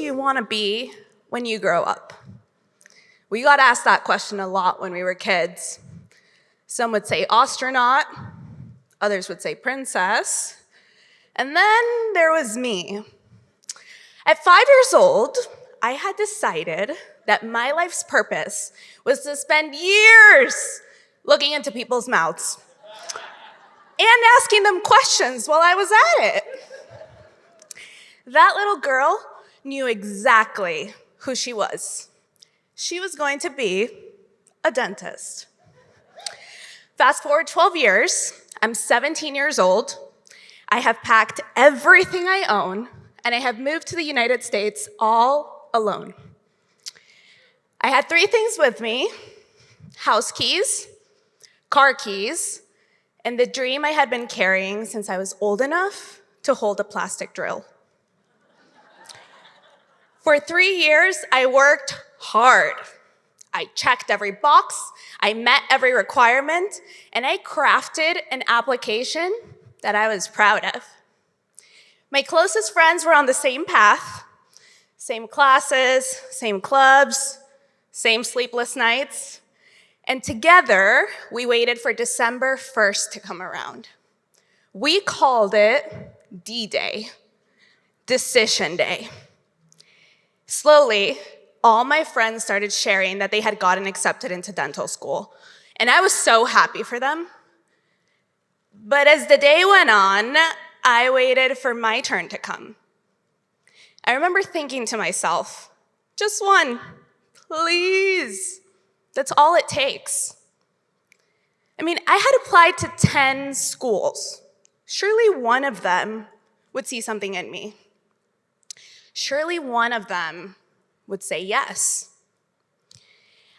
you want to be when you grow up? We got asked that question a lot when we were kids. Some would say astronaut, others would say princess, and then there was me. At 5 years old, I had decided that my life's purpose was to spend years looking into people's mouths and asking them questions while I was at it. That little girl knew exactly who she was. She was going to be a dentist. Fast forward 12 years, I'm 17 years old. I have packed everything I own, and I have moved to the United States all alone. I had 3 things with me: house keys, car keys, and the dream I had been carrying since I was old enough to hold a plastic drill. For 3 years, I worked hard. I checked every box, I met every requirement, and I crafted an application that I was proud of. My closest friends were on the same path, same classes, same clubs, same sleepless nights, and together we waited for December 1st to come around. We called it D-Day, Decision Day. Slowly, all my friends started sharing that they had gotten accepted into dental school, and I was so happy for them. But as the day went on, I waited for my turn to come. I remember thinking to myself, just one, please. That's all it takes. I mean, I had applied to 10 schools. Surely one of them would see something in me. Surely one of them would say yes.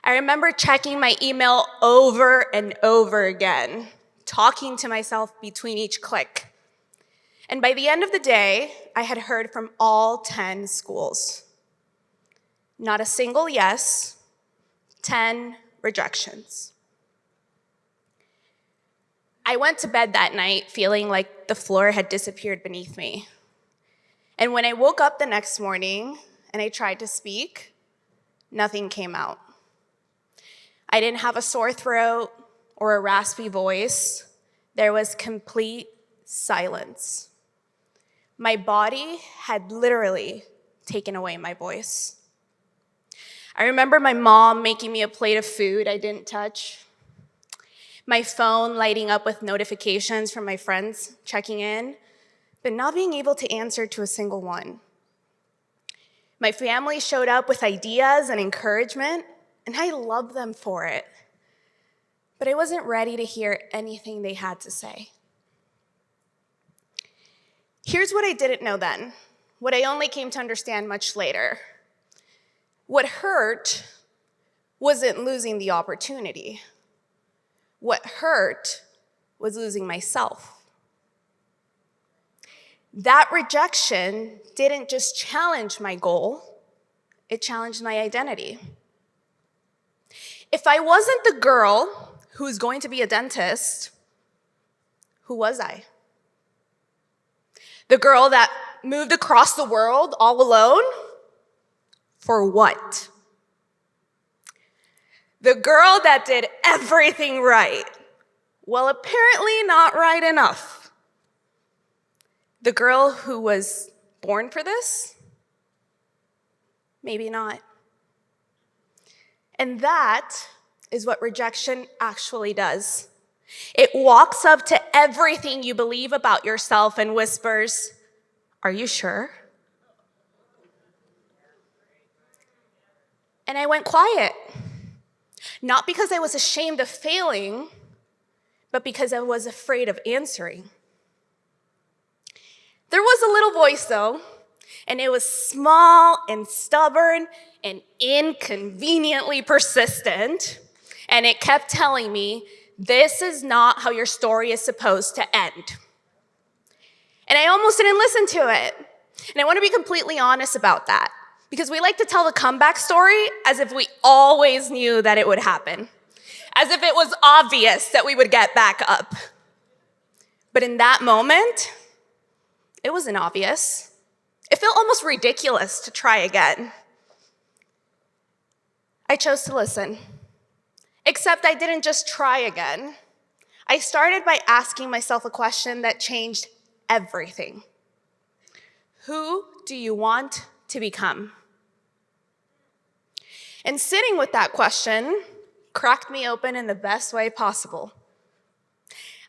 I remember checking my email over and over again, talking to myself between each click. And by the end of the day, I had heard from all 10 schools. Not a single yes, 10 rejections. I went to bed that night feeling like the floor had disappeared beneath me. And when I woke up the next morning and I tried to speak, nothing came out. I didn't have a sore throat or a raspy voice. There was complete silence. My body had literally taken away my voice. I remember my mom making me a plate of food I didn't touch, my phone lighting up with notifications from my friends checking in, but not being able to answer to a single one. My family showed up with ideas and encouragement, and I loved them for it. But I wasn't ready to hear anything they had to say. Here's what I didn't know then, what I only came to understand much later. What hurt wasn't losing the opportunity. What hurt was losing myself. That rejection didn't just challenge my goal, it challenged my identity. If I wasn't the girl who was going to be a dentist, who was I? The girl that moved across the world all alone? For what? The girl that did everything right. Well, apparently not right enough. The girl who was born for this? Maybe not. And that is what rejection actually does. It walks up to everything you believe about yourself and whispers, "Are you sure?" And I went quiet. Not because I was ashamed of failing, but because I was afraid of answering. There was a little voice, though, and it was small and stubborn and inconveniently persistent, and it kept telling me, this is not how your story is supposed to end. And I almost didn't listen to it. And I want to be completely honest about that, because we like to tell the comeback story as if we always knew that it would happen, as if it was obvious that we would get back up. But in that moment, it wasn't obvious. It felt almost ridiculous to try again. I chose to listen. Except I didn't just try again. I started by asking myself a question that changed everything. Who do you want to become? And sitting with that question cracked me open in the best way possible.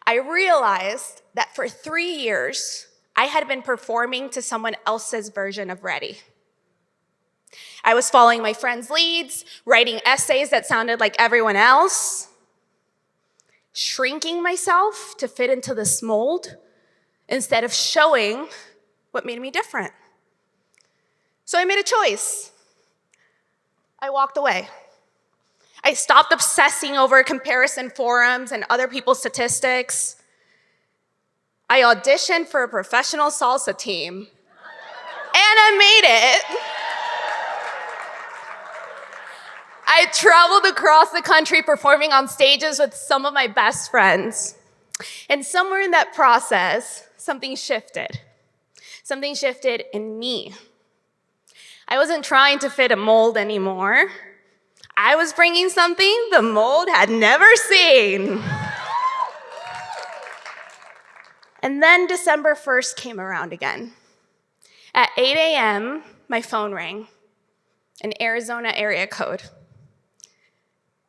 I realized that for 3 years, I had been performing to someone else's version of ready. I was following my friends' leads, writing essays that sounded like everyone else, shrinking myself to fit into this mold instead of showing what made me different. So I made a choice. I walked away. I stopped obsessing over comparison forums and other people's statistics. I auditioned for a professional salsa team, and I made it. I traveled across the country performing on stages with some of my best friends. And somewhere in that process, something shifted. Something shifted in me. I wasn't trying to fit a mold anymore. I was bringing something the mold had never seen. And then December 1st came around again. At 8 a.m., my phone rang, an Arizona area code.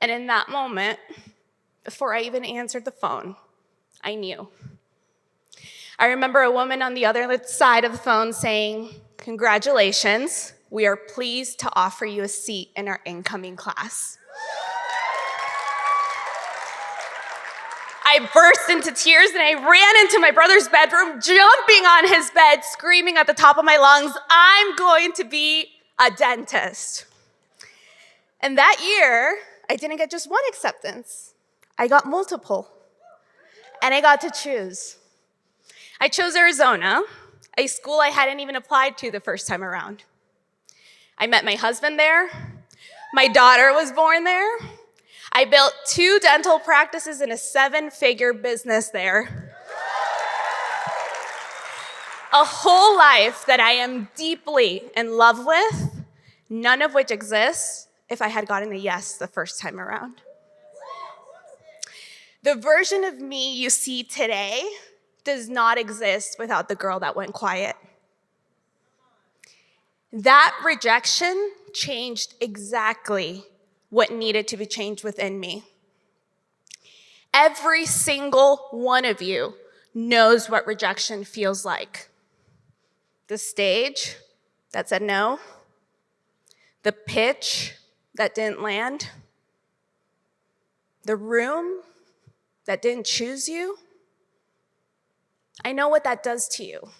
And in that moment, before I even answered the phone, I knew. I remember a woman on the other side of the phone saying, "Congratulations, we are pleased to offer you a seat in our incoming class." I burst into tears and I ran into my brother's bedroom, jumping on his bed, screaming at the top of my lungs, "I'm going to be a dentist." And that year, I didn't get just one acceptance. I got multiple. And I got to choose. I chose Arizona, a school I hadn't even applied to the first time around. I met my husband there. My daughter was born there. I built 2 dental practices and a 7-figure business there. A whole life that I am deeply in love with, none of which exists if I had gotten a yes the first time around. The version of me you see today does not exist without the girl that went quiet. That rejection changed exactly what needed to be changed within me. Every single one of you knows what rejection feels like. The stage that said no, the pitch that didn't land, the room that didn't choose you. I know what that does to you.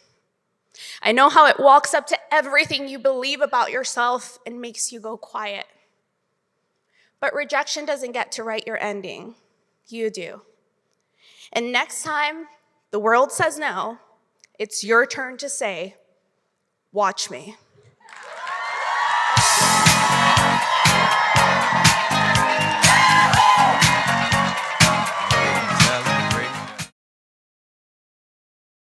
I know how it walks up to everything you believe about yourself and makes you go quiet. But rejection doesn't get to write your ending. You do. And next time the world says no, it's your turn to say, "Watch me."